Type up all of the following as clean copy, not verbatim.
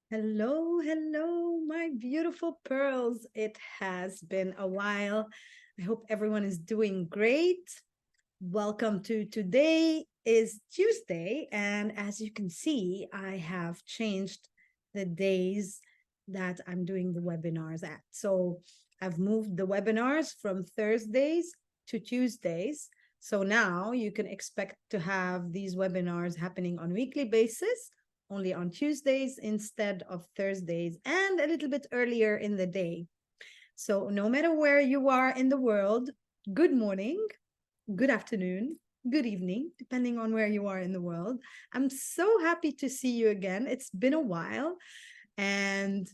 Hello, hello, my beautiful pearls. It has been a while. I hope everyone is doing great. Welcome to today is Tuesday, and as you can see, I have changed the days that I'm doing the webinars at. So I've moved the webinars from Thursdays to Tuesdays. So now you can expect to have these webinars happening on weekly basis, only on Tuesdays instead of Thursdays, and a little bit earlier in the day. So no matter where you are in the world, good morning, good afternoon, good evening, depending on where you are in the world. I'm so happy to see you again. It's been a while. And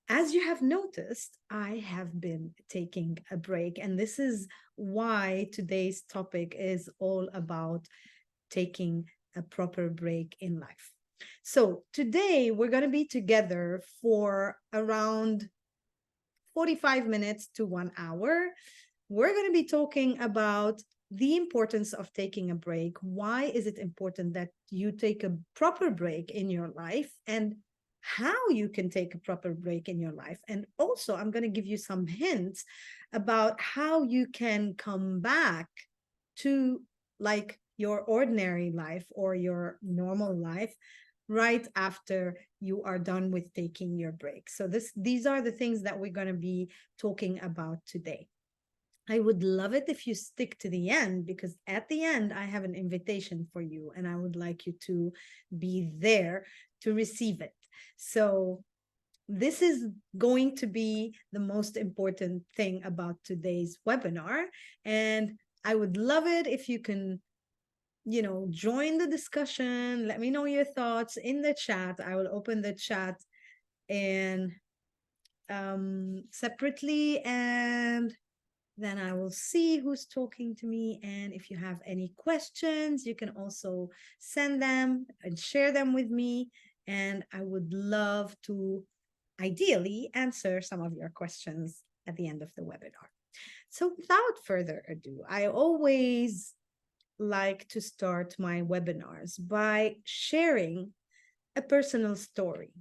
as you have noticed, I have been taking a break. And this is why today's topic is all about taking a proper break in life. So today we're going to be together for around 45 minutes to 1 hour. We're going to be talking about the importance of taking a break. Why is it important that you take a proper break in your life, and how you can take a proper break in your life? And also, I'm going to give you some hints about how you can come back to like your ordinary life or your normal life right after you are done with taking your break. So these are the things that we're going to be talking about today. I would love it if you stick to the end, because at the end I have an invitation for you and I would like you to be there to receive it. So this is going to be the most important thing about today's webinar, and I would love it if you can join the discussion. Let me know your thoughts in the chat. I will open the chat and separately, and then I will see who's talking to me. And if you have any questions, you can also send them and share them with me, and I would love to ideally answer some of your questions at the end of the webinar. So without further ado, I always like to start my webinars by sharing a personal story.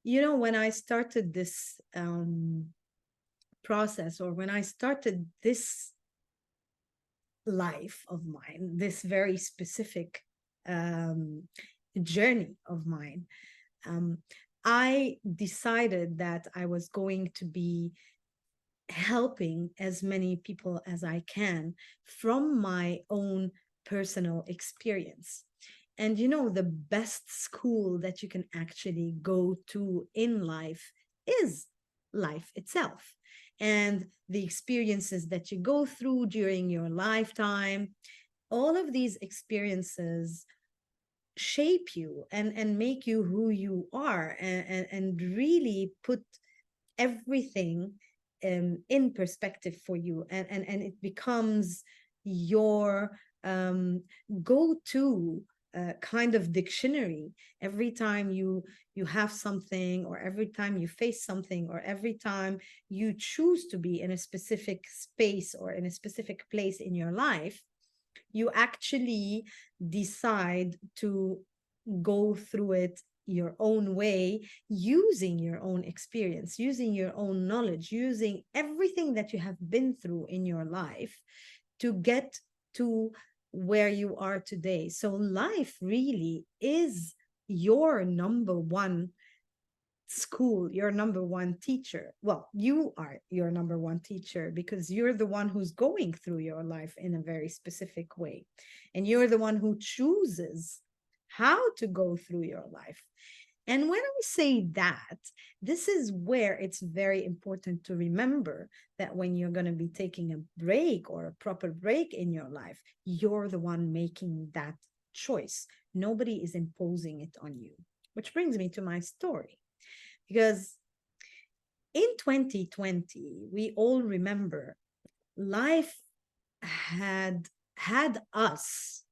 When I started this process, or when I started this life of mine, this very specific um, journey of mine, um, I decided that I was going to be helping as many people as I can from my own personal experience. And the best school that you can actually go to in life is life itself. And the experiences that you go through during your lifetime, all of these experiences shape you and make you who you are, and really put everything in perspective for you, and it becomes your go-to kind of dictionary every time you have something, or every time you face something, or every time you choose to be in a specific space or in a specific place in your life. You actually decide to go through it your own way, using your own experience, using your own knowledge, using everything that you have been through in your life to get to where you are today. So life really is your number one school, your number one teacher. Well, you are your number one teacher, because you're the one who's going through your life in a very specific way. And you're the one who chooses how to go through your life. And when I say that, this is where it's very important to remember that when you're going to be taking a break, or a proper break in your life, you're the one making that choice. Nobody is imposing it on you. Which brings me to my story. Because in 2020, we all remember life had us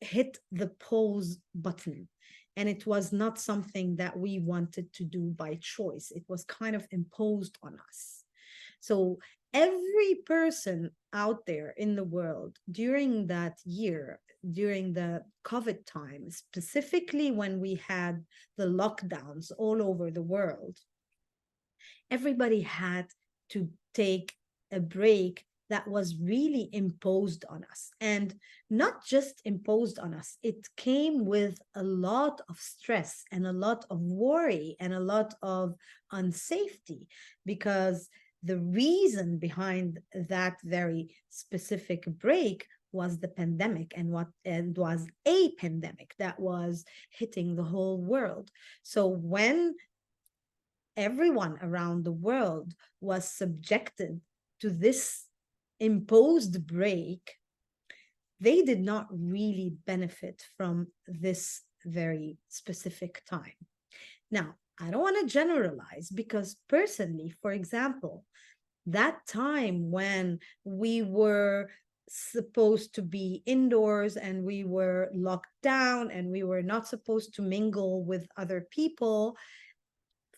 hit the pause button. And it was not something that we wanted to do by choice. It was kind of imposed on us. So every person out there in the world during that year, during the COVID time, specifically when we had the lockdowns all over the world, everybody had to take a break that was really imposed on us. And not just imposed on us, it came with a lot of stress and a lot of worry and a lot of unsafety, because the reason behind that very specific break was the pandemic, and what and was a pandemic that was hitting the whole world. So when everyone around the world was subjected to this imposed break, they did not really benefit from this very specific time. Now, I don't want to generalize, because personally, for example, that time when we were supposed to be indoors and we were locked down and we were not supposed to mingle with other people,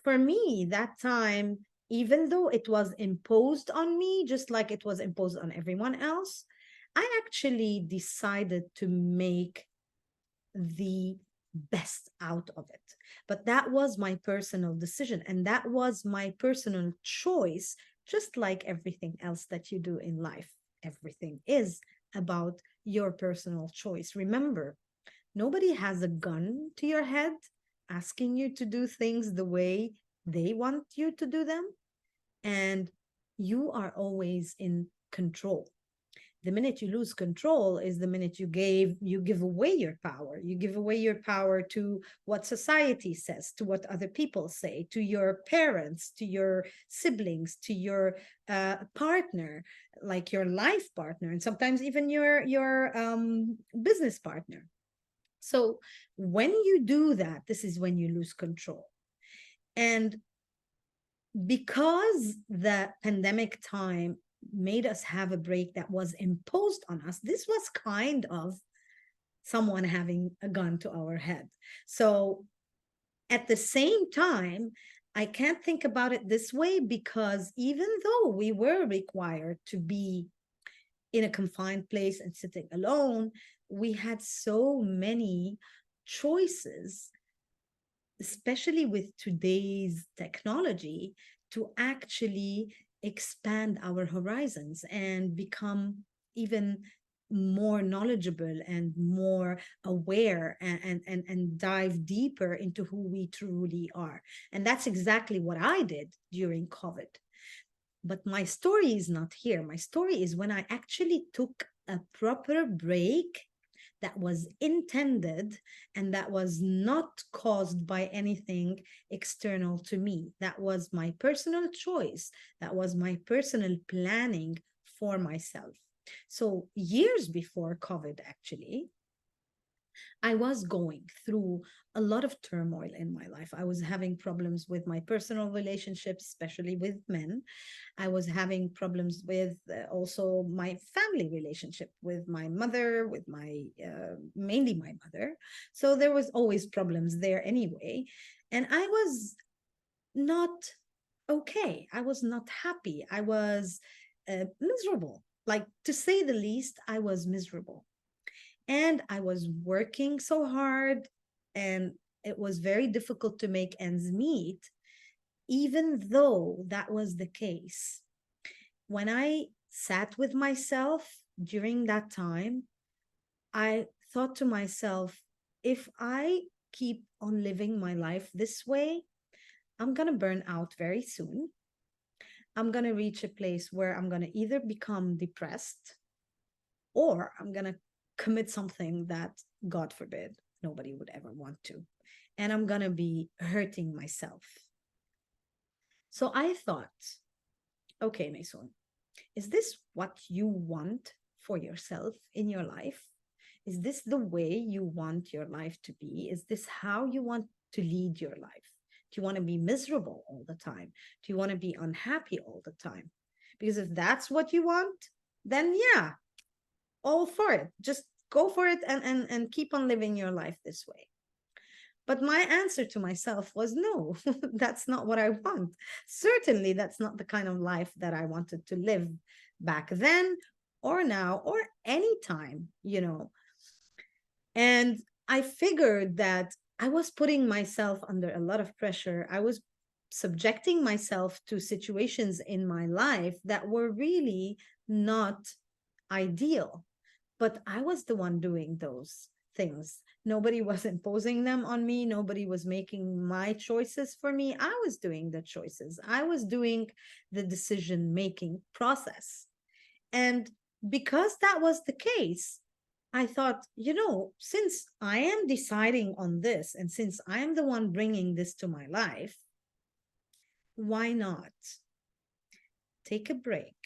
for me, that time, even though it was imposed on me, just like it was imposed on everyone else, I actually decided to make the best out of it. But that was my personal decision, and that was my personal choice, just like everything else that you do in life. Everything is about your personal choice. Remember, nobody has a gun to your head asking you to do things the way they want you to do them. And you are always in control. The minute you lose control is the minute you give away your power. You give away your power to what society says, to what other people say, to your parents, to your siblings, to your partner, like your life partner, and sometimes even your business partner. So when you do that, this is when you lose control. And because the pandemic time made us have a break that was imposed on us, this was kind of someone having a gun to our head. So at the same time, I can't think about it this way, because even though we were required to be in a confined place and sitting alone, we had so many choices, especially with today's technology, to actually expand our horizons and become even more knowledgeable and more aware, and dive deeper into who we truly are. And that's exactly what I did during COVID. But my story is not here. My story is when I actually took a proper break that was intended and that was not caused by anything external to me. That was my personal choice. That was my personal planning for myself. So, years before COVID, actually, I was going through a lot of turmoil in my life. I was having problems with my personal relationships, especially with men. I was having problems with also my family relationship with my mother, with my mainly my mother. So there was always problems there anyway. And I was not okay. I was not happy. I was miserable. Like, to say the least, I was miserable. And I was working so hard, and it was very difficult to make ends meet. Even though that was the case, when I sat with myself during that time, I thought to myself, if I keep on living my life this way, I'm going to burn out very soon. I'm going to reach a place where I'm going to either become depressed, or I'm going to commit something that, God forbid, nobody would ever want to. And I'm going to be hurting myself. So I thought, okay, Mason, is this what you want for yourself in your life? Is this the way you want your life to be? Is this how you want to lead your life? Do you want to be miserable all the time? Do you want to be unhappy all the time? Because if that's what you want, then yeah, all for it. Just go for it, and keep on living your life this way. But my answer to myself was no, that's not what I want. Certainly, that's not the kind of life that I wanted to live back then or now or anytime, you know. And I figured that I was putting myself under a lot of pressure. I was subjecting myself to situations in my life that were really not ideal. But I was the one doing those things. Nobody was imposing them on me. Nobody was making my choices for me. I was doing the choices. I was doing the decision making process. And because that was the case, I thought, since I am deciding on this and since I am the one bringing this to my life, why not take a break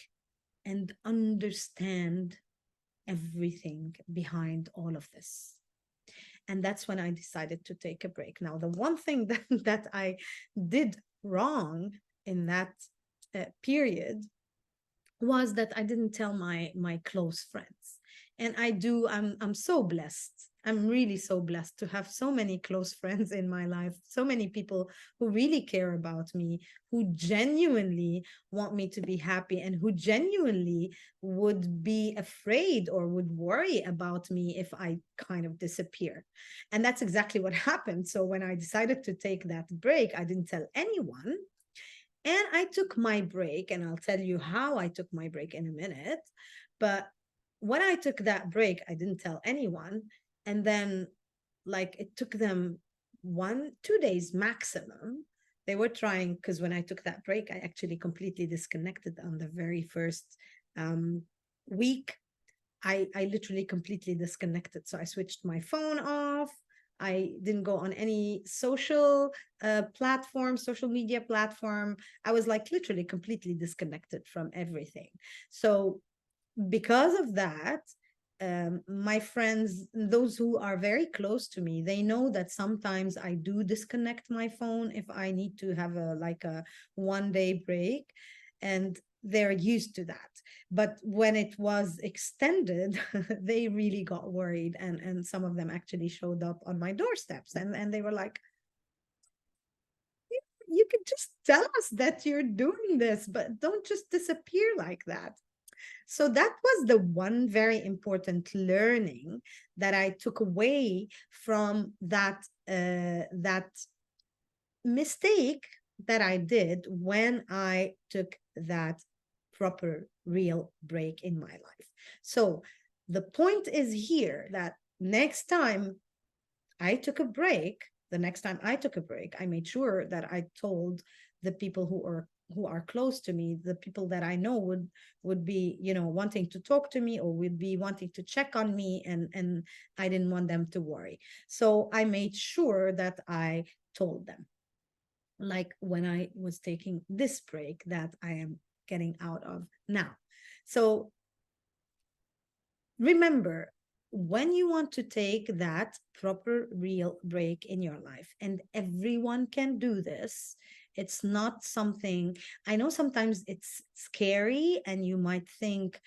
and understand everything behind all of this? And that's when I decided to take a break. Now, the one thing that I did wrong in that period was that I didn't tell my close friends. And I'm so blessed. I'm really so blessed to have so many close friends in my life, so many people who really care about me, who genuinely want me to be happy, and who genuinely would be afraid or would worry about me if I kind of disappear. And that's exactly what happened. So when I decided to take that break, I didn't tell anyone. And I took my break, and I'll tell you how I took my break in a minute. But when I took that break, I didn't tell anyone. And then, like, it took them 2 days maximum. They were trying, because when I took that break, I actually completely disconnected on the very first week. I literally completely disconnected. So I switched my phone off. I didn't go on any social platform, social media platform. I was like literally completely disconnected from everything. So because of that, my friends, those who are very close to me, they know that sometimes I do disconnect my phone if I need to have a 1 day break, and they're used to that. But when it was extended, they really got worried, and some of them actually showed up on my doorsteps, and they were like, you could just tell us that you're doing this, but don't just disappear like that. So that was the one very important learning that I took away from that mistake that I did when I took that proper real break in my life. So the point is here that next time I took a break, the next time I took a break, I made sure that I told the people who are close to me, the people that I know would be, wanting to talk to me or would be wanting to check on me, and I didn't want them to worry. So I made sure that I told them, like when I was taking this break that I am getting out of now. So remember, when you want to take that proper real break in your life, and everyone can do this, it's not something, I know sometimes it's scary and you might think,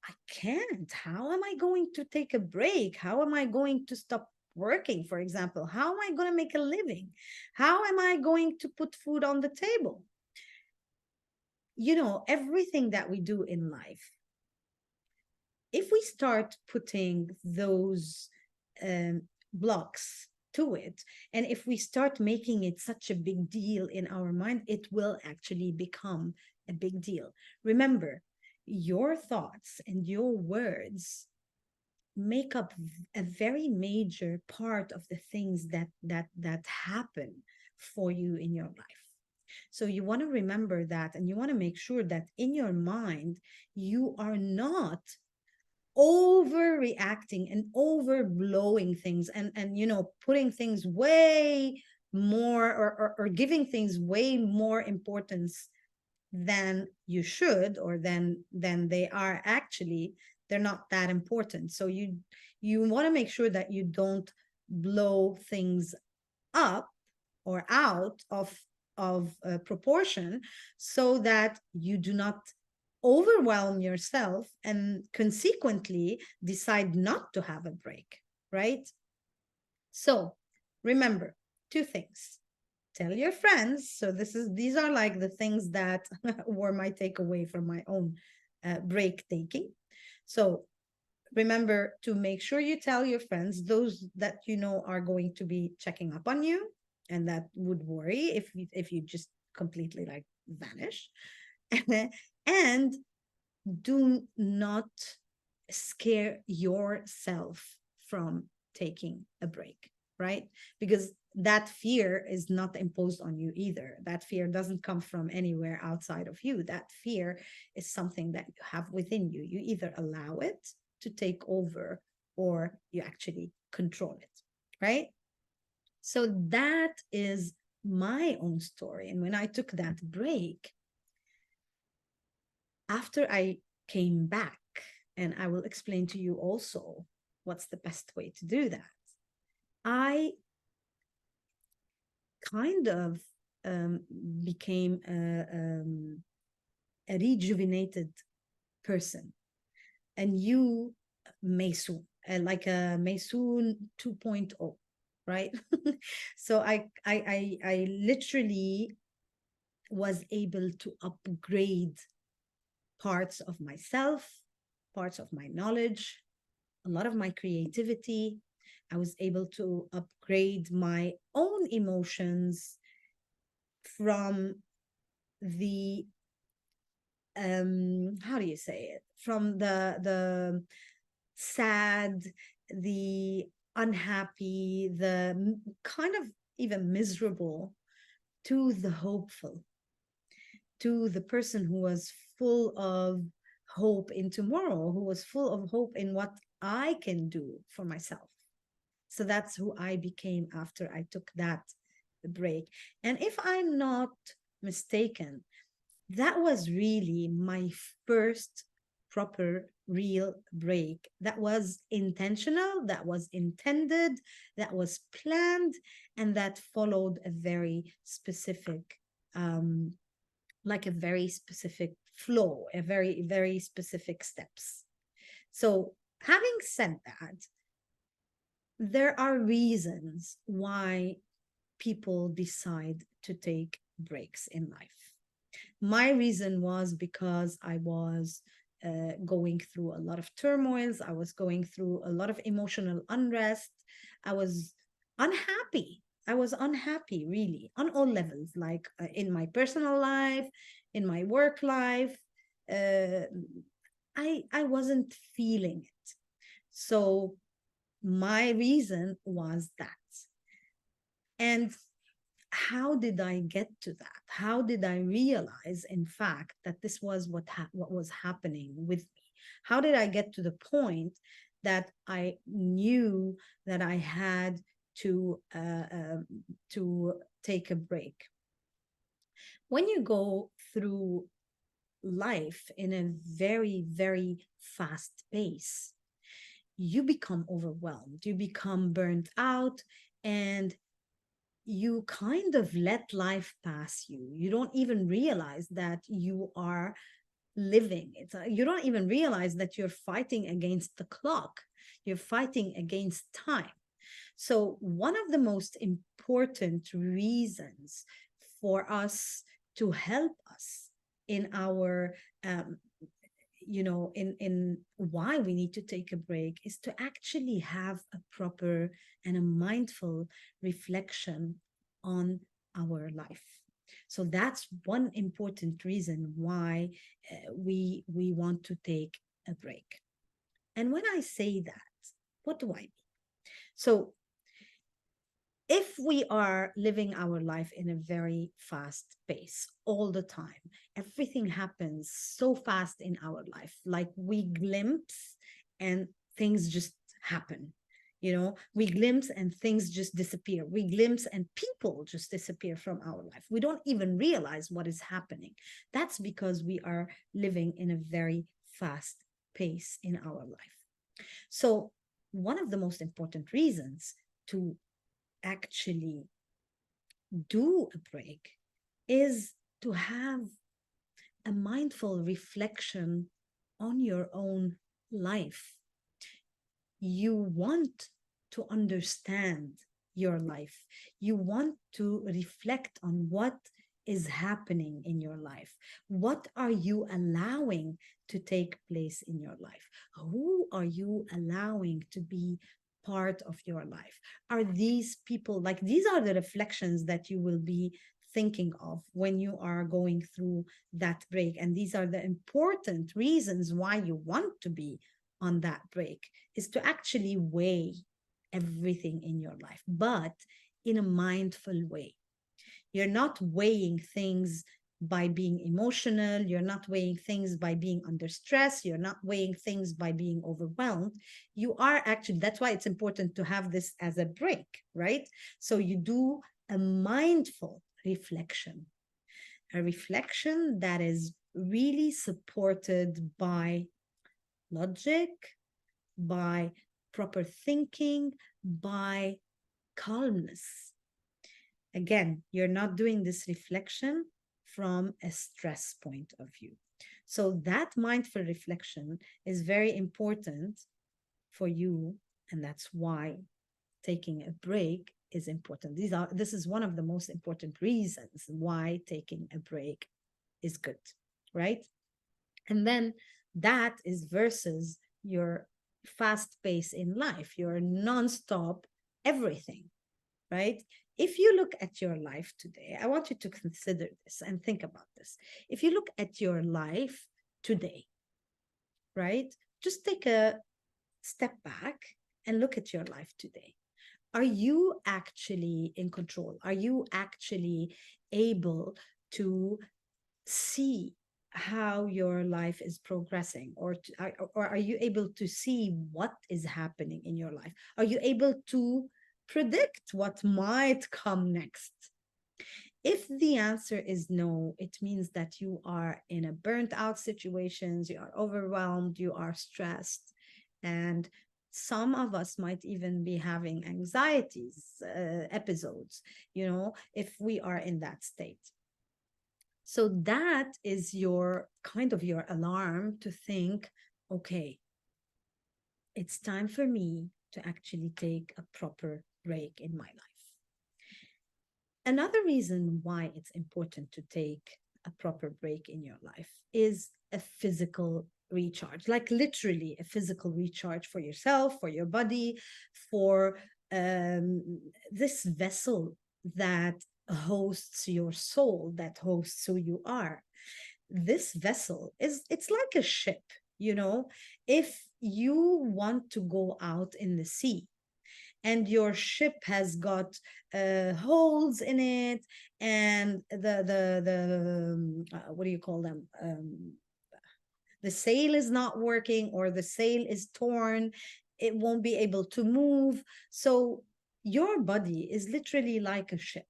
I can't. How am I going to take a break? How am I going to stop working, for example? How am I going to make a living? How am I going to put food on the table? Everything that we do in life, if we start putting those blocks to it, and if we start making it such a big deal in our mind, it will actually become a big deal. Remember, your thoughts and your words make up a very major part of the things that happen for you in your life. So you want to remember that, and you want to make sure that in your mind you are not overreacting and overblowing things, and putting things way more, or giving things way more importance than you should, or than they are actually. They're not that important. So you want to make sure that you don't blow things up or out of proportion, so that you do not overwhelm yourself and consequently decide not to have a break, right? So remember two things. Tell your friends. So these are like the things that were my takeaway from my own break taking. So remember to make sure you tell your friends, those that you know are going to be checking up on you and that would worry if you just completely like vanish. And do not scare yourself from taking a break, right? Because that fear is not imposed on you either. That fear doesn't come from anywhere outside of you. That fear is something that you have within you. You either allow it to take over or you actually control it, right? So that is my own story. And when I took that break, after I came back, and I will explain to you also what's the best way to do that, I kind of um, became a rejuvenated person, a new Maysoon, like a Maysoon 2.0, right? So I literally was able to upgrade parts of myself, parts of my knowledge, a lot of my creativity. I was able to upgrade my own emotions from the how do you say it? From the sad, the unhappy, the kind of even miserable, to the hopeful, to the person who was full of hope in tomorrow, who was full of hope in what I can do for myself. So that's who I became after I took that break. And if I'm not mistaken, that was really my first proper real break that was intentional, that was intended, that was planned, and that followed a very specific um, like a very specific flow, a very, very specific steps. So, having said that, there are reasons why people decide to take breaks in life. My reason was because I was going through a lot of turmoils. I was going through a lot of emotional unrest. I was unhappy. I was unhappy, really, on all levels, like in my personal life, in my work life. Uh, I wasn't feeling it. So my reason was that. And how did I get to that? How did I realize, in fact, that this was what was happening with me? How did I get to the point that I knew that I had to take a break? When you go through life in a very, very fast pace, you become overwhelmed, you become burnt out, and you kind of let life pass you. You don't even realize that you are living. You don't even realize that you're fighting against the clock. You're fighting against time. So, one of the most important reasons for us to help us in our in why we need to take a break is to actually have a proper and a mindful reflection on our life. So that's one important reason why we want to take a break. And when I say that, what do I mean? So if we are living our life in a very fast pace all the time, everything happens so fast in our life, like we glimpse and things just happen. We glimpse and things just disappear. We glimpse and people just disappear from our life. We don't even realize what is happening. That's because we are living in a very fast pace in our life. So, one of the most important reasons to actually do a break is to have a mindful reflection on your own life. You want to understand your life. You want to reflect on what is happening in your life. What are you allowing to take place in your life? Who are you allowing to be part of your life? Are these people, like, these are the reflections that you will be thinking of when you are going through that break. And these are the important reasons why you want to be on that break, is to actually weigh everything in your life, but in a mindful way. You're not weighing things by being emotional. You're not weighing things by being under stress. You're not weighing things by being overwhelmed. You are actually, that's why it's important to have this as a break, right? So you do a mindful reflection, a reflection that is really supported by logic, by proper thinking, by calmness. Again, you're not doing this reflection from a stress point of view. So that mindful reflection is very important for you. And that's why taking a break is important. This is one of the most important reasons why taking a break is good, right? And then that is versus your fast pace in life, your nonstop everything, right? If you look at your life today, I want you to consider this and think about this. If you look at your life today, right? Just take a step back and look at your life today. Are you actually in control? Are you actually able to see how your life is progressing, or are you able to see what is happening in your life? Are you able to predict what might come next? If the answer is no, it means that you are in a burnt out situations, you are overwhelmed, you are stressed, and some of us might even be having anxieties episodes, if we are in that state. So that is your kind of your alarm to think, okay, it's time for me to actually take a proper break in my life. Another reason why it's important to take a proper break in your life is a physical recharge, like literally a physical recharge for yourself, for your body, for this vessel that hosts your soul, that hosts who you are. This vessel it's like a ship. If you want to go out in the sea and your ship has got holes in it, and what do you call them, the sail is not working, or the sail is torn, it won't be able to move. So your body is literally like a ship.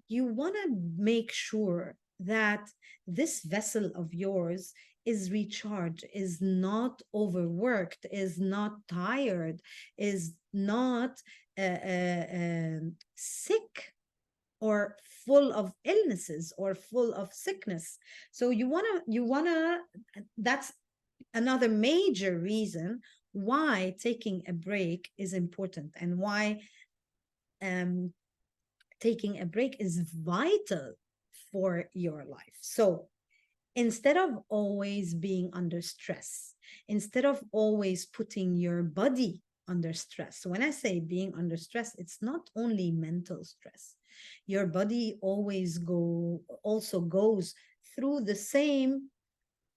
You want to make sure that this vessel of yours is recharged, is not overworked, is not tired, is not sick, or full of illnesses, or full of sickness. So you wanna that's another major reason why taking a break is important, and why um taking a break is vital for your life. So instead of always being under stress, instead of always putting your body under stress, when I say being under stress, it's not only mental stress. Your body also goes through the same,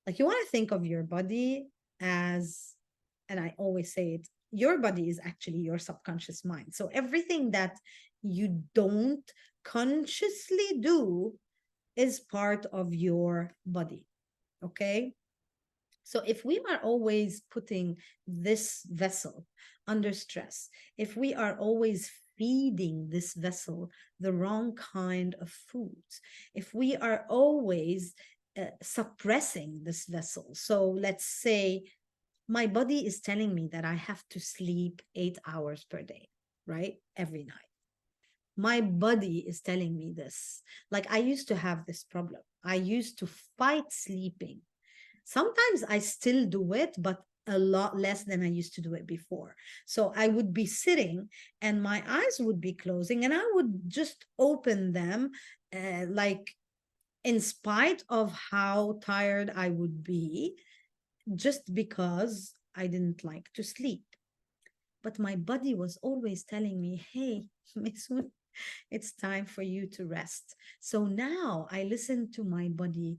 like, you want to think of your body as, and I always say it, your body is actually your subconscious mind. So everything that you don't consciously do is part of your body. Okay. So if we are always putting this vessel under stress, if we are always feeding this vessel the wrong kind of foods, if we are always suppressing this vessel, so let's say my body is telling me that I have to sleep 8 hours per day, right? Every night. My body is telling me this. Like, I used to have this problem. I used to fight sleeping. Sometimes I still do it, but a lot less than I used to do it before. So I would be sitting and my eyes would be closing and I would just open them like in spite of how tired I would be, just because I didn't like to sleep. But my body was always telling me, hey, Misun, it's time for you to rest. So now I listen to my body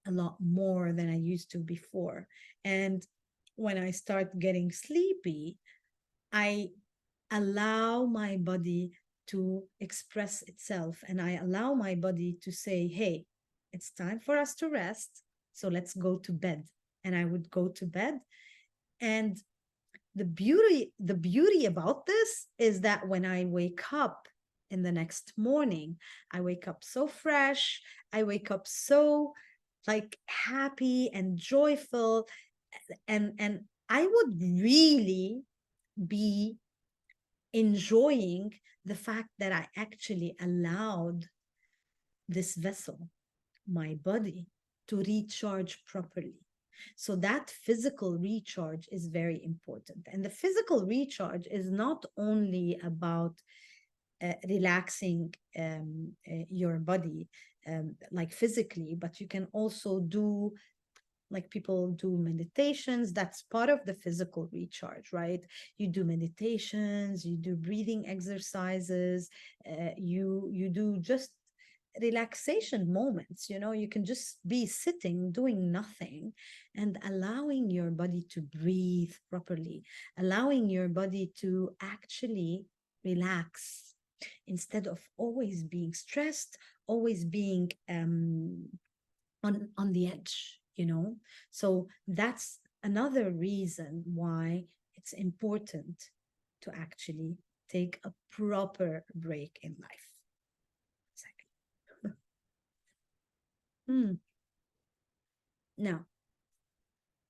a lot more than I used to before. And when I start getting sleepy, I allow my body to express itself and I allow my body to say, hey, it's time for us to rest. So let's go to bed. And I would go to bed. And the beauty about this is that when I wake up in the next morning, I wake up so fresh, I wake up so like happy and joyful, and I would really be enjoying the fact that I actually allowed this vessel, my body, to recharge properly. So that physical recharge is very important. And the physical recharge is not only about relaxing your body like physically, but you can also do, like people do meditations. That's part of the physical recharge, right? You do meditations, you do breathing exercises, you do just relaxation moments. You can just be sitting doing nothing and allowing your body to breathe properly, allowing your body to actually relax instead of always being stressed, always being on the edge. So that's another reason why it's important to actually take a proper break in life. Exactly. Now,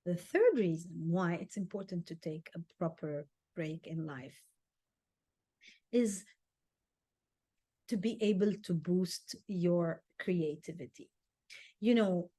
the third reason why it's important to take a proper break in life is to be able to boost your creativity. You know,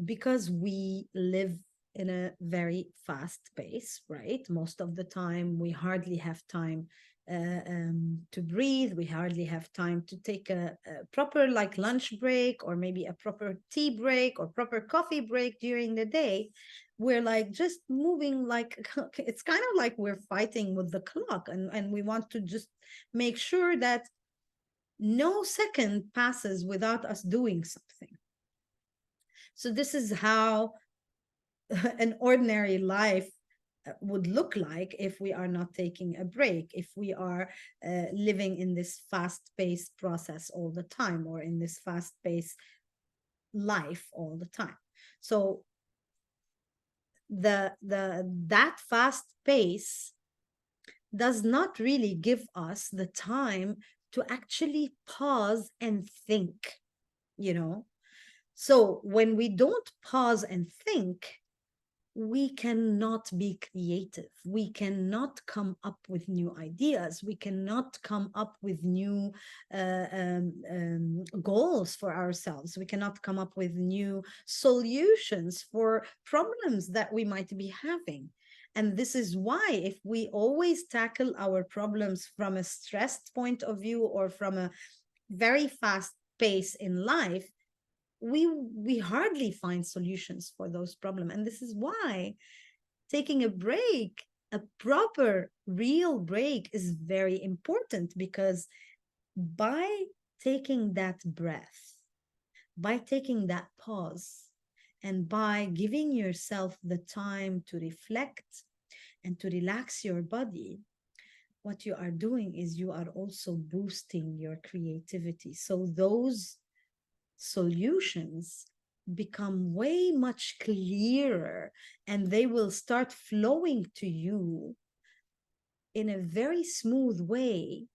because we live in a very fast pace, right? Most of the time, we hardly have time to breathe. We hardly have time to take a proper like lunch break or maybe a proper tea break or proper coffee break during the day. We're like just moving like it's kind of like we're fighting with the clock, and we want to just make sure that no second passes without us doing something. So this is how an ordinary life would look like if we are not taking a break, if we are living in this fast-paced process all the time, or in this fast-paced life all the time. So that fast pace does not really give us the time to actually pause and think. So when we don't pause and think, we cannot be creative. We cannot come up with new ideas. We cannot come up with new goals for ourselves. We cannot come up with new solutions for problems that we might be having. And this is why, if we always tackle our problems from a stressed point of view or from a very fast pace in life, we hardly find solutions for those problems. And this is why taking a break, a proper real break, is very important, because by taking that breath, by taking that pause, and by giving yourself the time to reflect and to relax your body, what you are doing is you are also boosting your creativity. So those solutions become way much clearer, and they will start flowing to you in a very smooth way,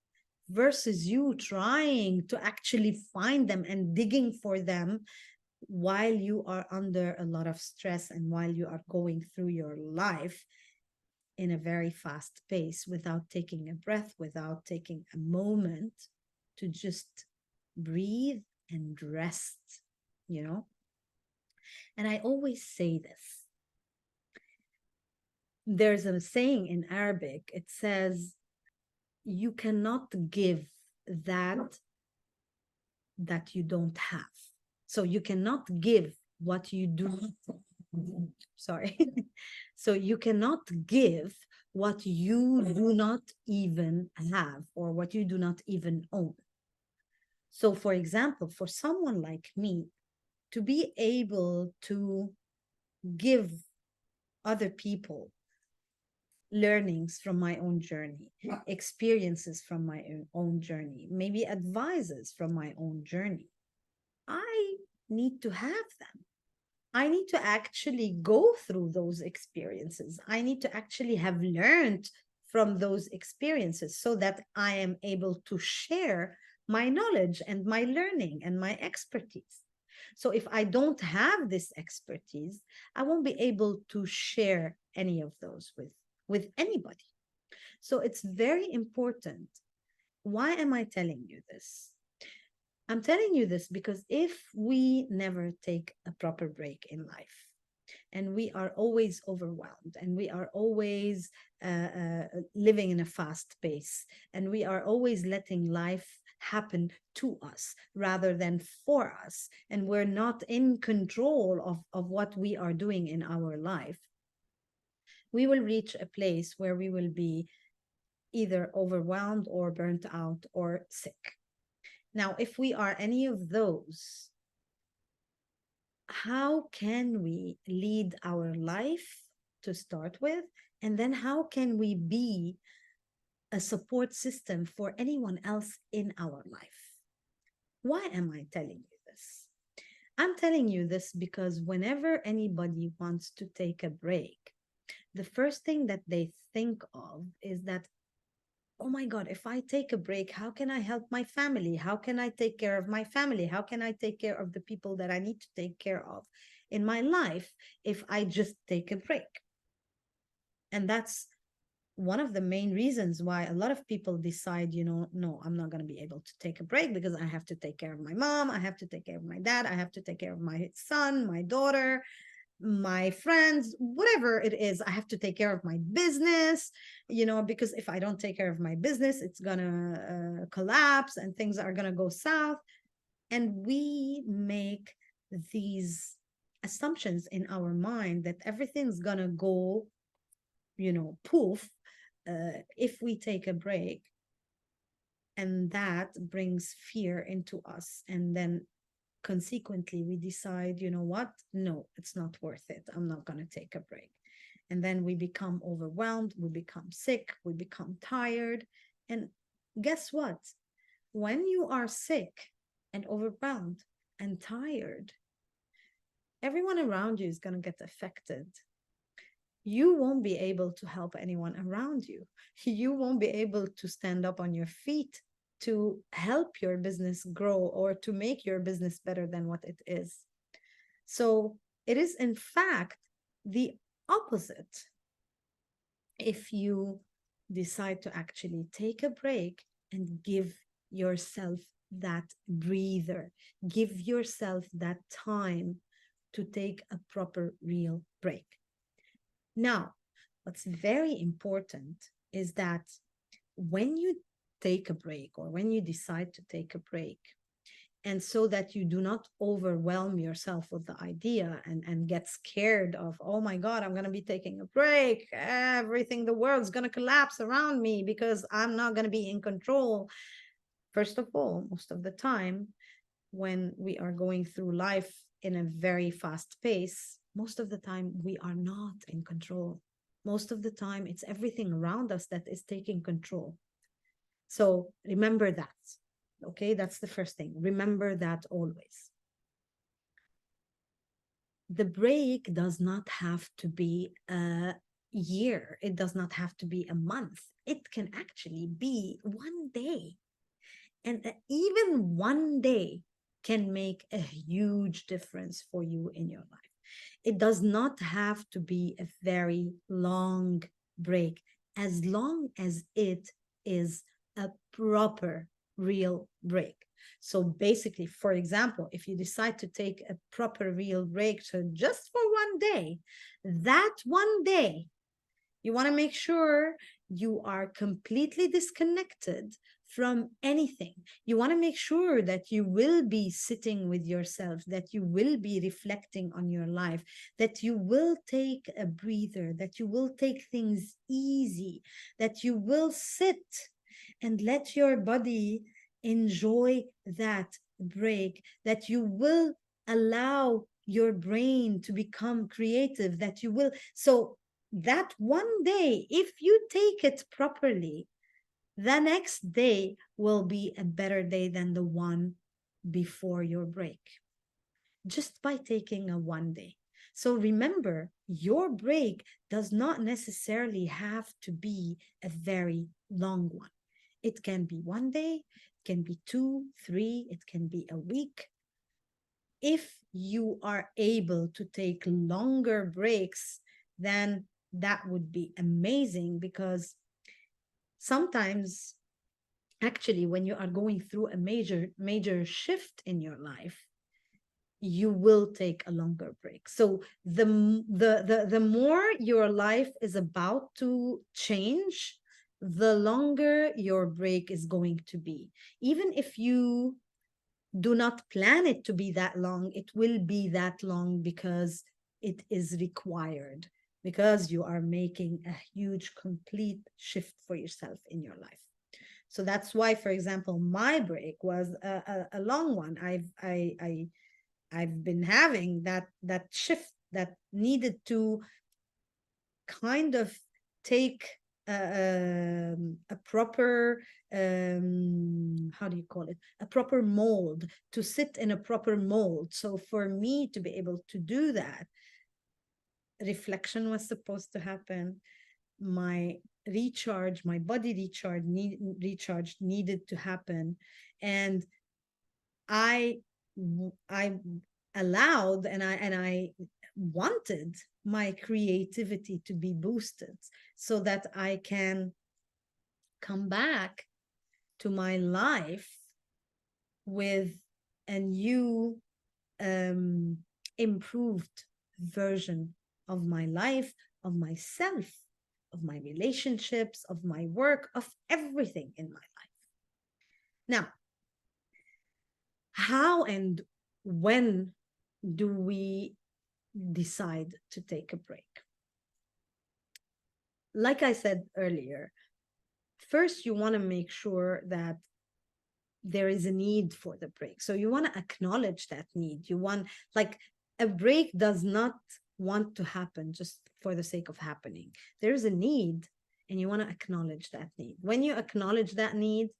versus you trying to actually find them and digging for them while you are under a lot of stress and while you are going through your life in a very fast pace, without taking a breath, without taking a moment to just breathe and rest. And I always say this: There's a saying in Arabic, it says, you cannot give that you don't have. So you cannot give what you do not, sorry. So you cannot give what you do not even have, or what you do not even own. So for example, for someone like me to be able to give other people learnings from my own journey, experiences from my own journey, maybe advices from my own journey, I need to have them. I need to actually go through those experiences. I need to actually have learned from those experiences so that I am able to share my knowledge and my learning and my expertise. So if I don't have this expertise, I won't be able to share any of those with anybody. So it's very important. Why am I telling you this? I'm telling you this because if we never take a proper break in life, and we are always overwhelmed, and we are always living in a fast pace, and we are always letting life happen to us rather than for us, and we're not in control of what we are doing in our life, we will reach a place where we will be either overwhelmed or burnt out or sick. Now, if we are any of those, how can we lead our life to start with? And then how can we be a support system for anyone else in our life? Why am I telling you this? I'm telling you this because whenever anybody wants to take a break, the first thing that they think of is that, oh my God, if I take a break, how can I help my family? How can I take care of my family? How can I take care of the people that I need to take care of in my life if I just take a break? And that's one of the main reasons why a lot of people decide, no, I'm not going to be able to take a break because I have to take care of my mom. I have to take care of my dad. I have to take care of my son, my daughter, my friends, whatever it is. I have to take care of my business, because if I don't take care of my business, it's gonna collapse and things are gonna go south. And we make these assumptions in our mind that everything's gonna go, poof, if we take a break. And that brings fear into us. And then consequently we decide, you know what, no, it's not worth it, I'm not going to take a break. And then we become overwhelmed, we become sick, we become tired. And guess what, when you are sick and overwhelmed and tired, everyone around you is going to get affected. You won't be able to help anyone around you. You won't be able to stand up on your feet to help your business grow or to make your business better than what it is. So it is, in fact, the opposite. If you decide to actually take a break and give yourself that breather, give yourself that time to take a proper, real break. Now, what's very important is that when you take a break, or when you decide to take a break, and so that you do not overwhelm yourself with the idea and get scared of, oh my God, I'm going to be taking a break, everything, the world's going to collapse around me because I'm not going to be in control. First of all, most of the time when we are going through life in a very fast pace, most of the time we are not in control. Most of the time it's everything around us that is taking control. So remember that. Okay, that's the first thing. Remember that always. The break does not have to be a year. It does not have to be a month. It can actually be one day. And even one day can make a huge difference for you in your life. It does not have to be a very long break, as long as it is a proper, real break. So basically, for example, if you decide to take a proper, real break, so just for one day, that one day You want to make sure you are completely disconnected from anything. You want to make sure that you will be sitting with yourself, that you will be reflecting on your life, that you will take a breather, that you will take things easy, that you will sit and let your body enjoy that break, that you will allow your brain to become creative, that you will. So, that one day, if you take it properly, the next day will be a better day than the one before your break, just by taking a one day. So remember, your break does not necessarily have to be a very long one. It can be one day, it can be two, three, it can be a week. If you are able to take longer breaks, then that would be amazing, because sometimes, actually, when you are going through a major shift in your life, you will take a longer break. So the more your life is about to change, the longer your break is going to be. Even if you do not plan it to be that long, it will be that long because it is required, because you are making a huge, complete shift for yourself in your life. So that's why, for example, my break was a long one. I've been having that shift that needed to kind of take a proper, how do you call it, a proper mold, to sit in a proper mold. So for me to be able to do that, reflection was supposed to happen. My recharge, my body recharge needed to happen. And i I allowed, and I wanted my creativity to be boosted, so that I can come back to my life with a new, um, improved version of my life, of myself, of my relationships, of my work, of everything in my life. Now, how and when do we decide to take a break? Like I said earlier, first you want to make sure that there is a need for the break. So you want to acknowledge that need. You want, like, a break does not want to happen just for the sake of happening. There's a need, and you want to acknowledge that need. When you acknowledge that need,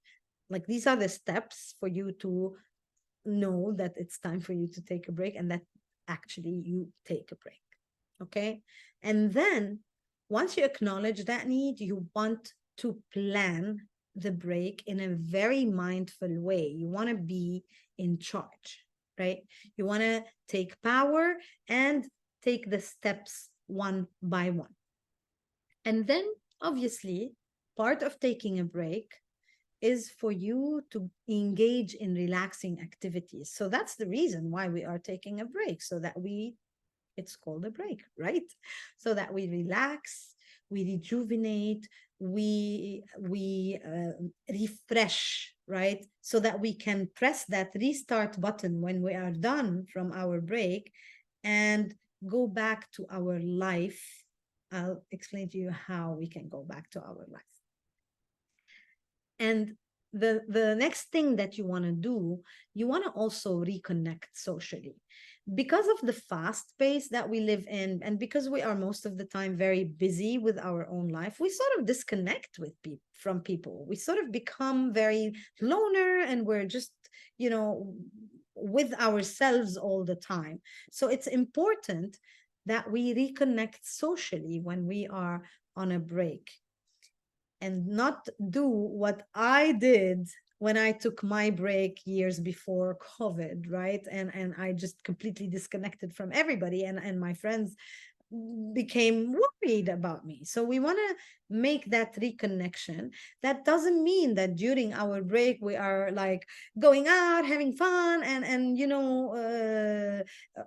like, these are the steps for you to know that it's time for you to take a break, and that actually you take a break. Okay. And then once you acknowledge that need, you want to plan the break in a very mindful way. You want to be in charge, right? You want to take power and take the steps one by one. And then, obviously, part of taking a break is for you to engage in relaxing activities. So that's the reason why we are taking a break, so that it's called a break, right? So that we relax, we rejuvenate, we refresh, right? So that we can press that restart button when we are done from our break and go back to our life. I'll explain to you how we can go back to our life. And the next thing that you want to do, you want to also reconnect socially. Because of the fast pace that we live in, and because we are most of the time very busy with our own life, we sort of disconnect from people. We sort of become very loner, and we're just, with ourselves all the time. So it's important that we reconnect socially when we are on a break, and not do what I did when I took my break years before COVID, right? And I just completely disconnected from everybody, and my friends became worried about me. So we want to make that reconnection. That doesn't mean that during our break we are like going out having fun and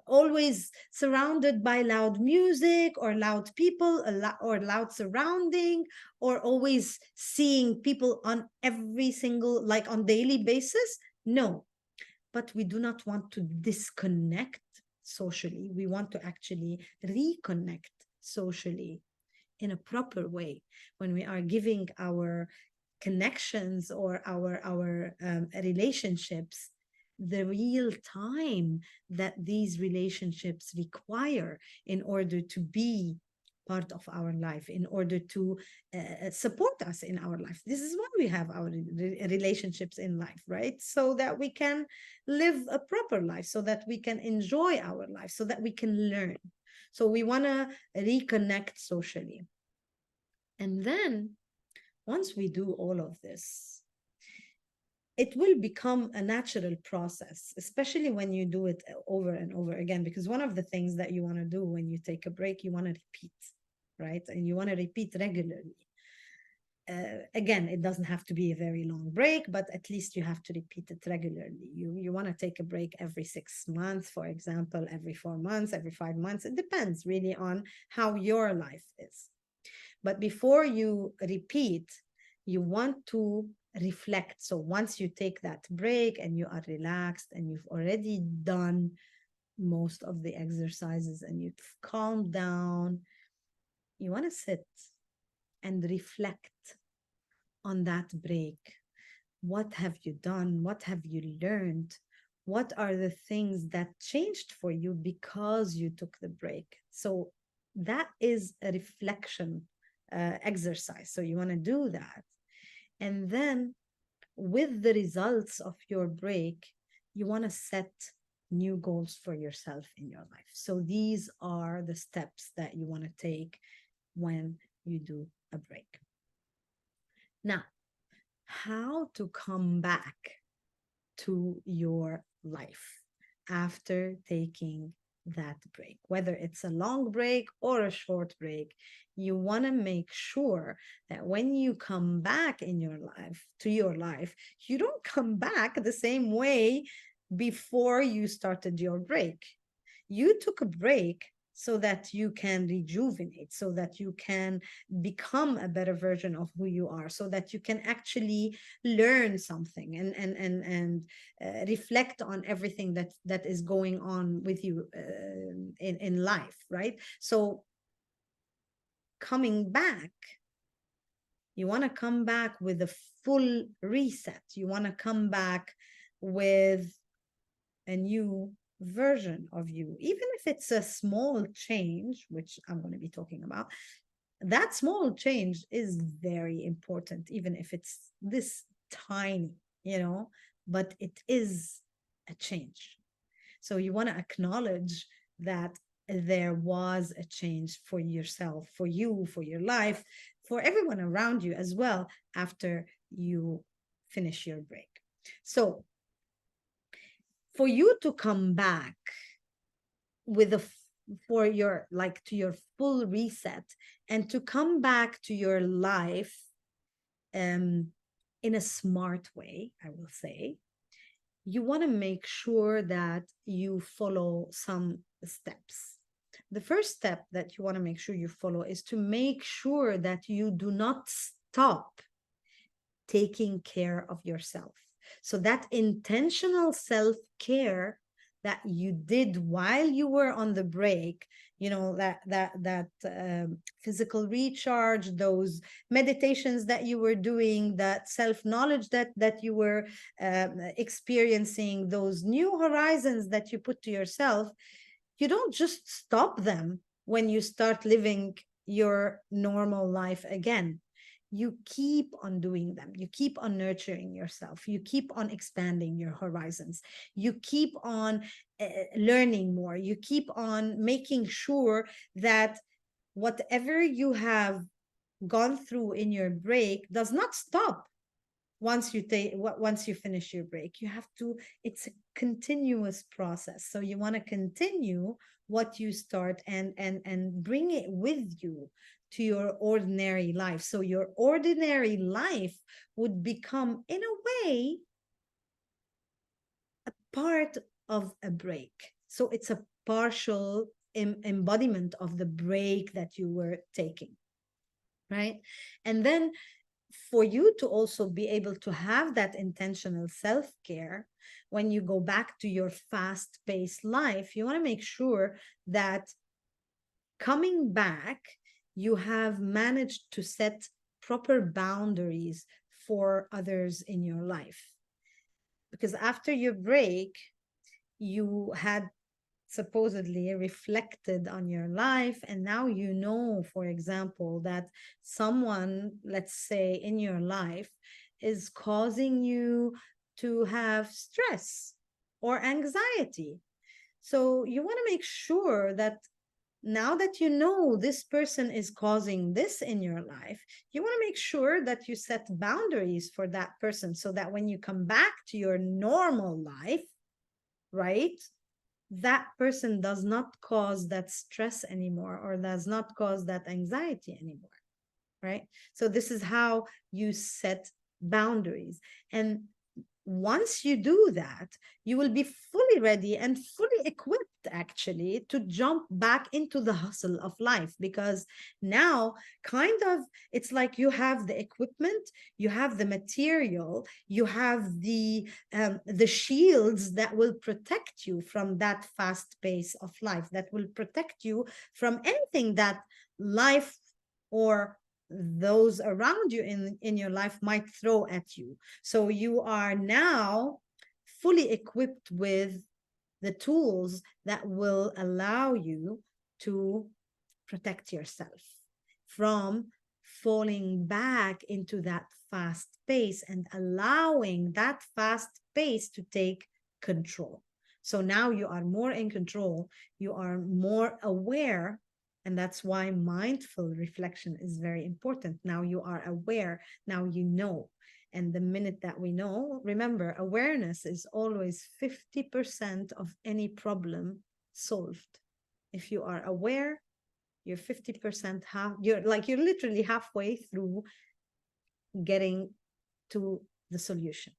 always surrounded by loud music or loud people, or loud surrounding, or always seeing people on every single, like on daily basis. No, but we do not want to disconnect socially. We want to actually reconnect socially in a proper way when we are giving our connections or our relationships the real time that these relationships require in order to be part of our life, in order to support us in our life. This is why we have our relationships in life, right? So that we can live a proper life, so that we can enjoy our life, so that we can learn. So we want to reconnect socially. And then once we do all of this, it will become a natural process, especially when you do it over and over again. Because one of the things that you want to do when you take a break, you want to repeat, right? And you want to repeat regularly. Again, it doesn't have to be a very long break, but at least you have to repeat it regularly. You want to take a break every 6 months, for example, every 4 months, every 5 months. It depends really on how your life is. But before you repeat, you want to reflect. So once you take that break and you are relaxed and you've already done most of the exercises and you've calmed down, you want to sit and reflect on that break. What have you done? What have you learned? What are the things that changed for you because you took the break? So that is a reflection exercise. So you want to do that. And then with the results of your break, you want to set new goals for yourself in your life. So these are the steps that you want to take when you do a break. Now, how to come back to your life after taking that break, whether it's a long break or a short break. You want to make sure that when you come back in your life to your life, you don't come back the same way before you started your break. You took a break so that you can rejuvenate, so that you can become a better version of who you are, so that you can actually learn something and reflect on everything that is going on with you in life, right? So coming back, you want to come back with a full reset. You want to come back with a new version of you, even if it's a small change, which I'm going to be talking about. That small change is very important, even if it's this tiny, but it is a change. So you want to acknowledge that there was a change for yourself, for you, for your life, for everyone around you as well after you finish your break. So for you to come back with a for your like to your full reset and to come back to your life in a smart way, I will say, you want to make sure that you follow some steps. The first step that you want to make sure you follow is to make sure that you do not stop taking care of yourself. So that intentional self-care that you did while you were on the break, that physical recharge, those meditations that you were doing, that self-knowledge that you were experiencing, those new horizons that you put to yourself, you don't just stop them when you start living your normal life again. You keep on doing them. You keep on nurturing yourself. You keep on expanding your horizons. You keep on learning more. You keep on making sure that whatever you have gone through in your break does not stop once you finish your break. You have to, it's a continuous process. So you want to continue what you start, and bring it with you to your ordinary life. So your ordinary life would become, in a way, a part of a break. So it's a partial embodiment of the break that you were taking, right? And then for you to also be able to have that intentional self-care, when you go back to your fast-paced life, you want to make sure that coming back, you have managed to set proper boundaries for others in your life. Because after your break, you had supposedly reflected on your life, and now you know, for example, that someone, let's say in your life, is causing you to have stress or anxiety. So you want to make sure that now that you know this person is causing this in your life, you want to make sure that you set boundaries for that person, so that when you come back to your normal life, right, that person does not cause that stress anymore, or does not cause that anxiety anymore, right? So this is how you set boundaries. And once you do that, you will be fully ready and fully equipped, actually, to jump back into the hustle of life. Because now, kind of, it's like you have the equipment, you have the material, you have the shields that will protect you from that fast pace of life, that will protect you from anything that life or those around you in your life might throw at you. So you are now fully equipped with the tools that will allow you to protect yourself from falling back into that fast pace, and allowing that fast pace to take control. So now you are more in control, you are more aware. And that's why mindful reflection is very important. Now you are aware, now you know. And the minute that we know, remember, awareness is always 50% of any problem solved. If you are aware, you're 50% you're literally halfway through getting to the solution.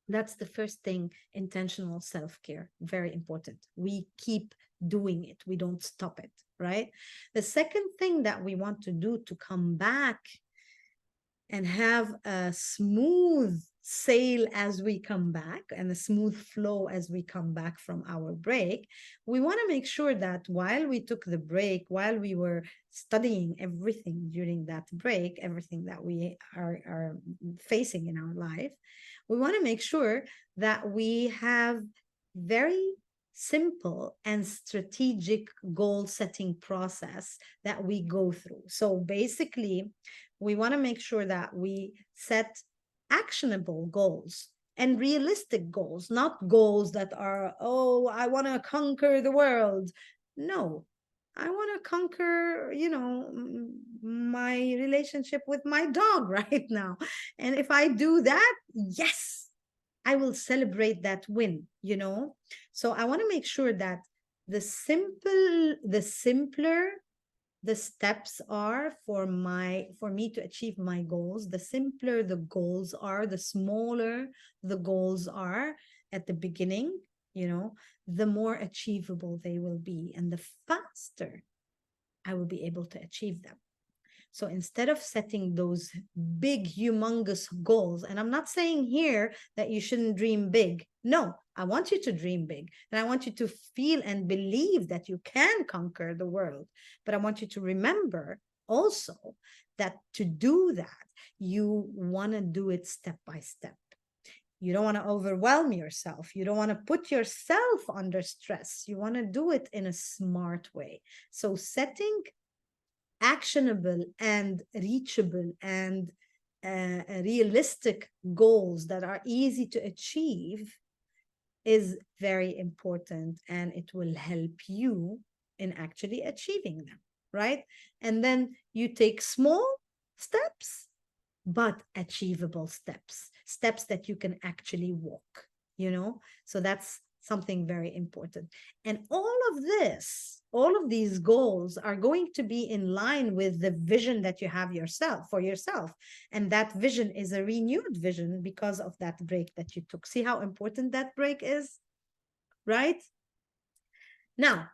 That's the first thing. Intentional self-care, very important. We keep doing it, we don't stop it, right? The second thing that we want to do to come back and have a smooth sail as we come back, and a smooth flow as we come back from our break, we want to make sure that while we took the break, while we were studying everything during that break, everything that we are facing in our life, we want to make sure that we have very simple and strategic goal setting process that we go through. So basically, we want to make sure that we set actionable goals and realistic goals, not goals that are, oh, I want to conquer the world. No, I want to conquer, my relationship with my dog right now. And if I do that, yes, I will celebrate that win. So I want to make sure that the simpler the steps are for me to achieve my goals, the simpler the goals are, the smaller the goals are at the beginning, the more achievable they will be, and the faster I will be able to achieve them. So instead of setting those big, humongous goals, and I'm not saying here that you shouldn't dream big. No, I want you to dream big. And I want you to feel and believe that you can conquer the world. But I want you to remember also that to do that, you want to do it step by step. You don't want to overwhelm yourself. You don't want to put yourself under stress. You want to do it in a smart way. So setting actionable and reachable and realistic goals that are easy to achieve is very important, and it will help you in actually achieving them, right? And then you take small steps, but achievable steps, steps that you can actually walk, So that's something very important. And all of these goals are going to be in line with the vision that you have for yourself. And that vision is a renewed vision because of that break that you took. See how important that break is, right? Now,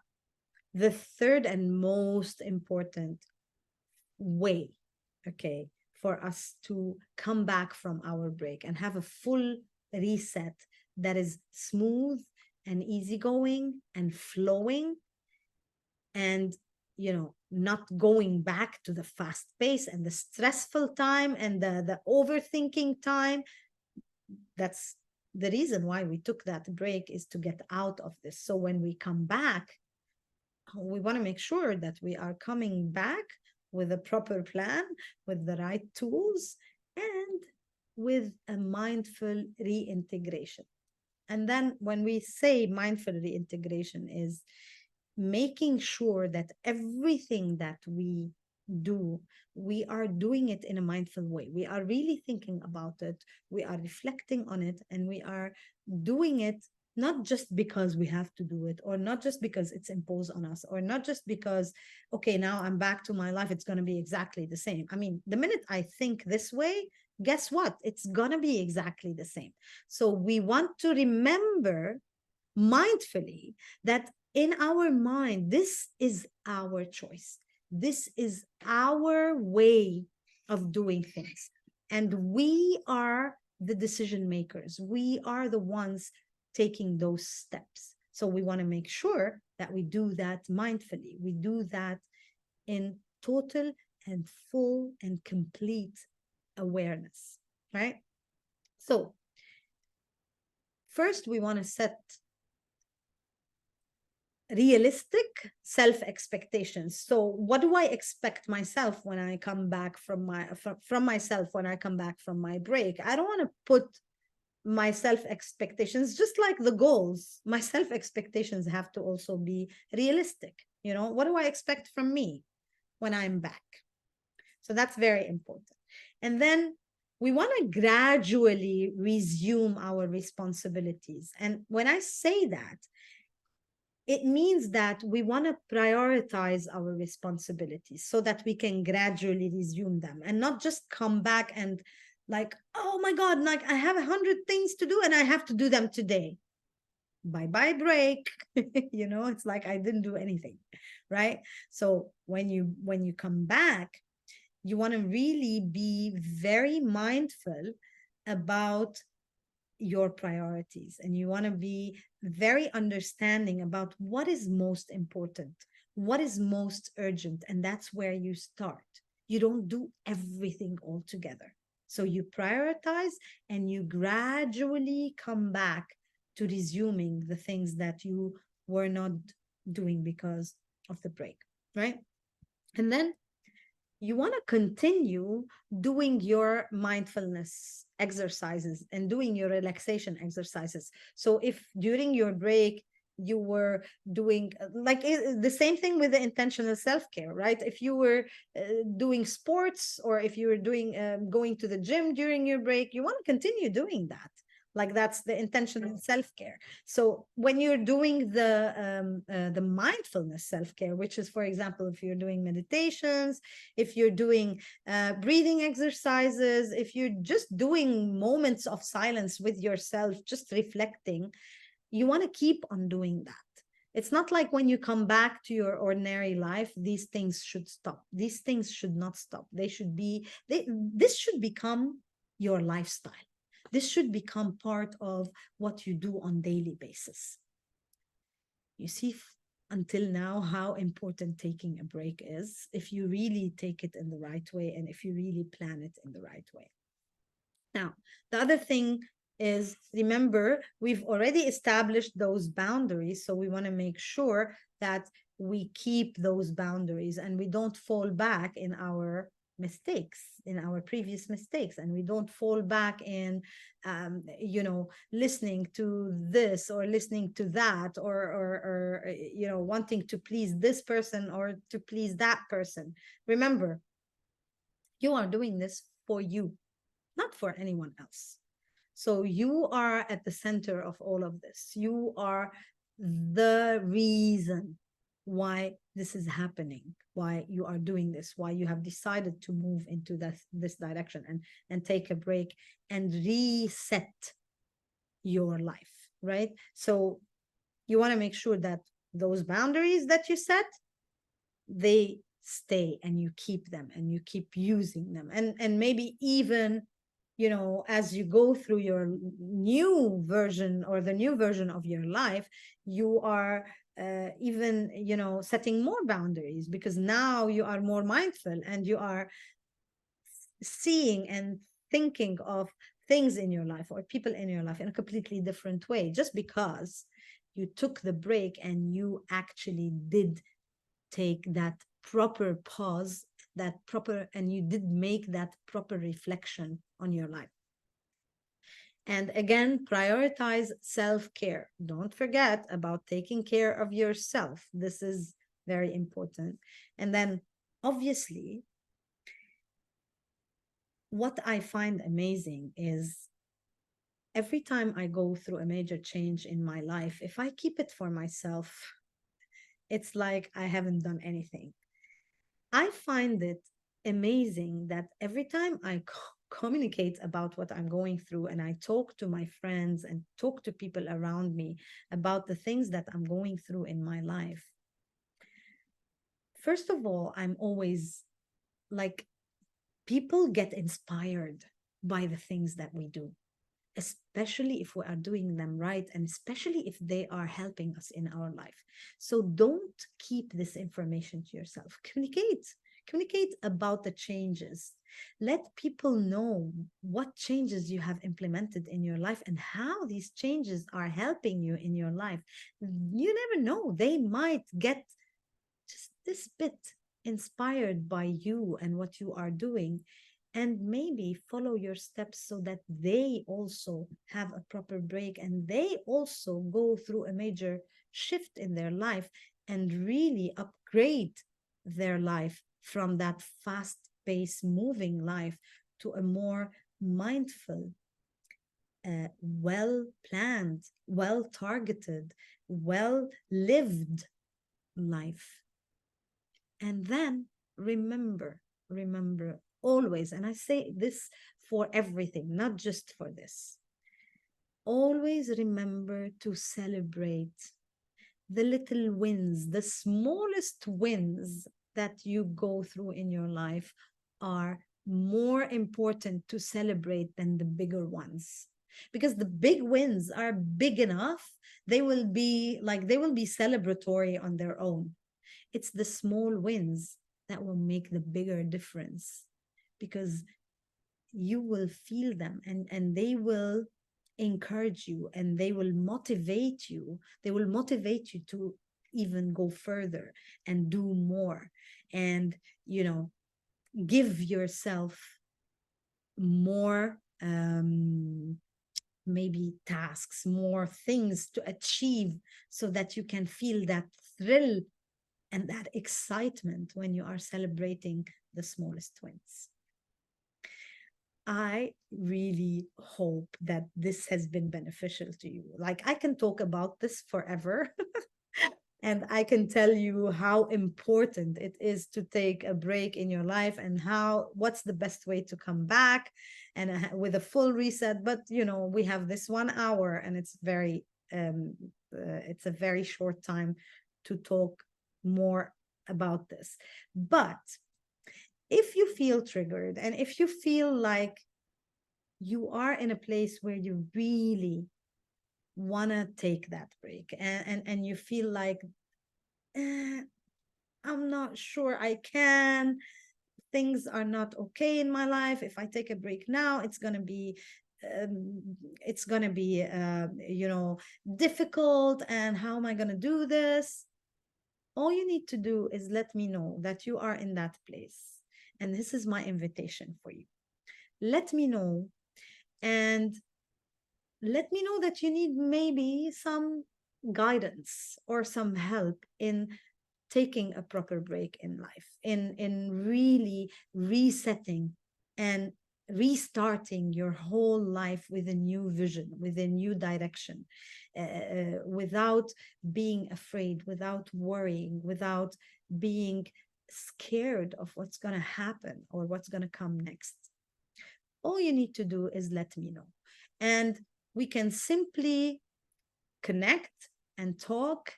the third and most important way, okay, for us to come back from our break and have a full reset that is smooth and easygoing and flowing, and not going back to the fast pace and the stressful time and the overthinking time. That's the reason why we took that break, is to get out of this. So when we come back, we want to make sure that we are coming back with a proper plan, with the right tools, and with a mindful reintegration. And then when we say mindful reintegration, is making sure that everything that we do, we are doing it in a mindful way. We are really thinking about it, we are reflecting on it, and we are doing it not just because we have to do it, or not just because it's imposed on us, or not just because, okay, now I'm back to my life, it's going to be exactly the same. I mean, the minute I think this way, guess what? It's going to be exactly the same. So we want to remember mindfully that in our mind, this is our choice. This is our way of doing things. And we are the decision makers. We are the ones taking those steps. So we want to make sure that we do that mindfully. We do that in total and full and complete awareness, right? So first, we want to set realistic self expectations. So what do I expect myself when I come back from myself when I come back from my break? I don't want to put my self expectations, just like the goals, my self expectations have to also be realistic. What do I expect from me when I'm back? So that's very important. And then we want to gradually resume our responsibilities. And when I say that, it means that we want to prioritize our responsibilities so that we can gradually resume them, and not just come back and like, oh my God, like I have 100 things to do and I have to do them today. Bye break. It's like I didn't do anything, right? So when you come back, you want to really be very mindful about your priorities, and you want to be very understanding about what is most important, what is most urgent, and that's where you start. You don't do everything all together. So you prioritize and you gradually come back to resuming the things that you were not doing because of the break, right? And then you want to continue doing your mindfulness exercises and doing your relaxation exercises. So if during your break you were doing like the same thing with the intentional self-care, right? If you were doing sports, or if you were doing going to the gym during your break, you want to continue doing that. Like that's the intentional self-care. So when you're doing the mindfulness self-care, which is, for example, if you're doing meditations, if you're doing breathing exercises, if you're just doing moments of silence with yourself, just reflecting, you want to keep on doing that. It's not like when you come back to your ordinary life, these things should stop. These things should not stop. This should become your lifestyle. This should become part of what you do on daily basis. You see, until now, how important taking a break is, if you really take it in the right way and if you really plan it in the right way. Now, the other thing is, remember, we've already established those boundaries. So we want to make sure that we keep those boundaries and we don't fall back in our mistakes, in our previous mistakes, and we don't fall back in listening to this or listening to that, or wanting to please this person or to please that person. Remember, you are doing this for you. not for anyone else. So you are at the center of all of this. You are the reason why this is happening, why you are doing this, why you have decided to move into this direction and take a break and reset your life, right? So you want to make sure that those boundaries that you set, they stay and you keep them and you keep using them. And maybe even, you know, as you go through your new version or the new version of your life, you are even, you know, setting more boundaries because now you are more mindful and you are seeing and thinking of things in your life or people in your life in a completely different way, just because you took the break and you actually did take that proper pause, that proper, and you did make that proper reflection on your life. And again, prioritize self-care. Don't forget about taking care of yourself. This is very important. And then obviously, what I find amazing is every time I go through a major change in my life, if I keep it for myself, it's like I haven't done anything. I find it amazing that every time I communicate about what I'm going through and I talk to my friends and talk to people around me about the things that I'm going through in my life, first of all, I'm always like, people get inspired by the things that we do, especially if we are doing them right, and especially if they are helping us in our life. So don't keep this information to yourself. Communicate about the changes. Let people know what changes you have implemented in your life and how these changes are helping you in your life. You never know, they might get just this bit inspired by you and what you are doing, and maybe follow your steps so that they also have a proper break and they also go through a major shift in their life and really upgrade their life from that fast paced moving life to a more mindful, well planned, well targeted, well lived life. And then remember always, and I say this for everything, not just for this, always remember to celebrate the little wins, the smallest wins that you go through in your life are more important to celebrate than the bigger ones. Because the big wins are big enough, they will be like, they will be celebratory on their own. It's the small wins that will make the bigger difference, because you will feel them and they will encourage you and they will motivate you. They will motivate you to even go further and do more and, you know, give yourself more maybe tasks, more things to achieve so that you can feel that thrill and that excitement when you are celebrating the smallest wins. I really hope that this has been beneficial to you. Like, I can talk about this forever. And I can tell you how important it is to take a break in your life and how, what's the best way to come back and with a full reset. But, you know, we have this 1 hour and it's a very short time to talk more about this. But if you feel triggered and if you feel like you are in a place where you really want to take that break and you feel like, I'm not sure I can, things are not okay in my life, if I take a break now, it's going to be you know, difficult, and how am I going to do this? All you need to do is let me know that you are in that place. And this is my invitation for you. Let me know, and let me know that you need maybe some guidance or some help in taking a proper break in life, in really resetting and restarting your whole life with a new vision, with a new direction, without being afraid, without worrying, without being scared of what's going to happen or what's going to come next. All you need to do is let me know. And we can simply connect and talk.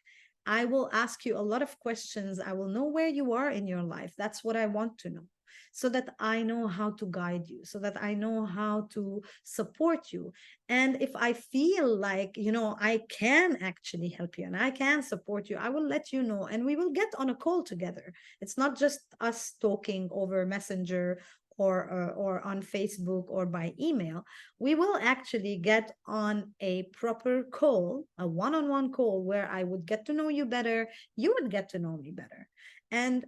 I will ask you a lot of questions. I will know where you are in your life. That's what I want to know, so that I know how to guide you, so that I know how to support you. And if I feel like, I can actually help you and I can support you, I will let you know and we will get on a call together. It's not just us talking over Messenger or on Facebook or by email. We will actually get on a proper call, a one-on-one call, where I would get to know you better, you would get to know me better, and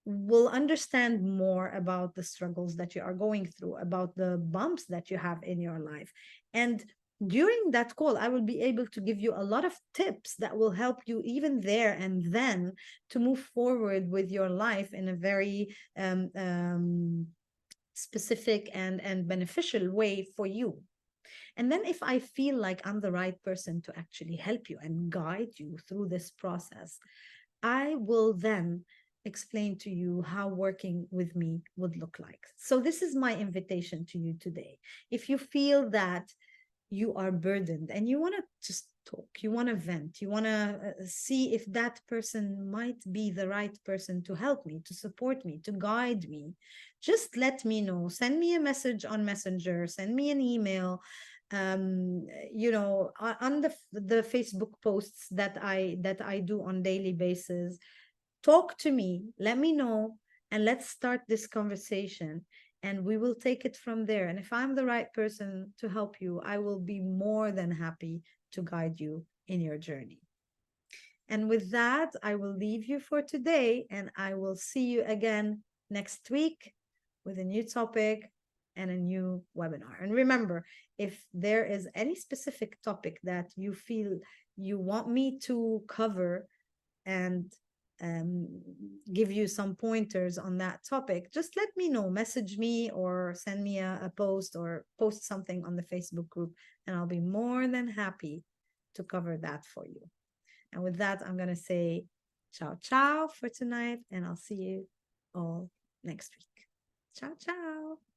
we'll understand more about the struggles that you are going through, about the bumps that you have in your life. And during that call, I will be able to give you a lot of tips that will help you even there and then to move forward with your life in a very specific and beneficial way for you. And then if I feel like I'm the right person to actually help you and guide you through this process, I will then explain to you how working with me would look like. So this is my invitation to you today. If you feel that you are burdened and you want to just talk, you want to vent, you want to see if that person might be the right person to help me, to support me, to guide me, just let me know. Send me a message on Messenger, send me an email. On the Facebook posts that I do on daily basis, talk to me, let me know, and let's start this conversation, and we will take it from there. And if I'm the right person to help you, I will be more than happy to guide you in your journey. And with that, I will leave you for today, and I will see you again next week with a new topic and a new webinar. And remember, if there is any specific topic that you feel you want me to cover and give you some pointers on that topic, just let me know. Message me or send me a post or post something on the Facebook group, and I'll be more than happy to cover that for you. And with that, I'm going to say ciao, ciao for tonight, and I'll see you all next week. Ciao, ciao.